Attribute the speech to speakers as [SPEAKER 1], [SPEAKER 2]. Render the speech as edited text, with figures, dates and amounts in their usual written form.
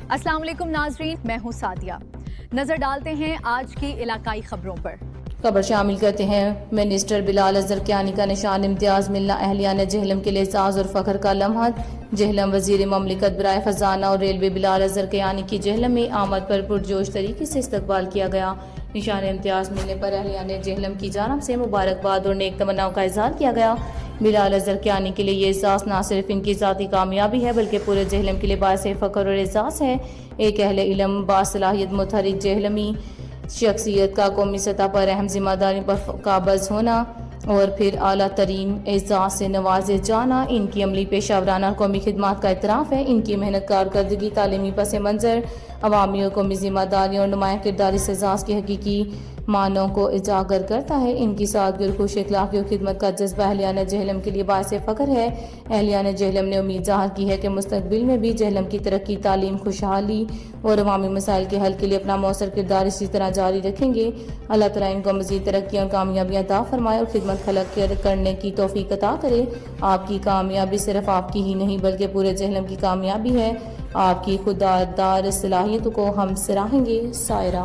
[SPEAKER 1] अस्सलाम वालेकुम नाजरीन, मैं हूँ सादिया। नजर डालते हैं आज की इलाकाई खबरों पर।
[SPEAKER 2] खबर शामिल करते हैं। मिनिस्टर बिलाल अजहर कियानी का निशान इम्तियाज मिलना अहलियान जहलम के लिए एजाज और फख्र का लम्हा। जहलम वजीर ममलिकत बराए खजाना और रेलवे बिलाल अजहर कियानी की जहलम में आमद पर पुरजोश तरीके से इस्तकबाल किया गया। निशान इम्तियाज मिलने पर अहलियान जहलम की जानब से मुबारकबाद और नेक तमन्नाओं का इजहार किया गया। बिलाल अजहर कियानी के लिए ये एहसास न सिर्फ इनकी ज़ाती कामयाबी है बल्कि पूरे जहलम के लिए बायस फ़ख्र और एजाज़ है। एक अहले इल्म बासलाहियत मुतहरिक जहलमी शख्सियत का कौमी सतह पर अहम जिम्मेदारी पर काबज होना और फिर आला तरीन एजाज़ से नवाजे जाना इनकी अमली पेशावराना और कौमी खिदमात का इतराफ़ है। इनकी मेहनत कारकर्दगी तालीमी पस मंज़र अवामी और कौमी जिम्मेदारी और नुमाया किरदार इस एजाज़ की हकीकी मानों को उजागर करता है। इनकी सादगी और खुश इखलाक़ी और खिदमत का जज्बा अहलियान जहलम के लिए बायस फ़ख्र है। अहलियान जहलम ने उम्मीद ज़ाहिर की है कि मुस्तक़बिल में भी जहलम की तरक्की, तालीम, खुशहाली और अवामी मसाइल के हल के लिए अपना मौसर किरदार इसी तरह जारी रखेंगे। अल्लाह ताला इनको मज़ीद तरक्की और कामयाबियाँ अता फरमाए और खिदमत खलक करने की तौफीक अता करे। आपकी कामयाबी सिर्फ आपकी ही नहीं बल्कि पूरे जहलम की कामयाबी है। आपकी खुदादार सलाहियतों को हम सराहेंगे। सायरा।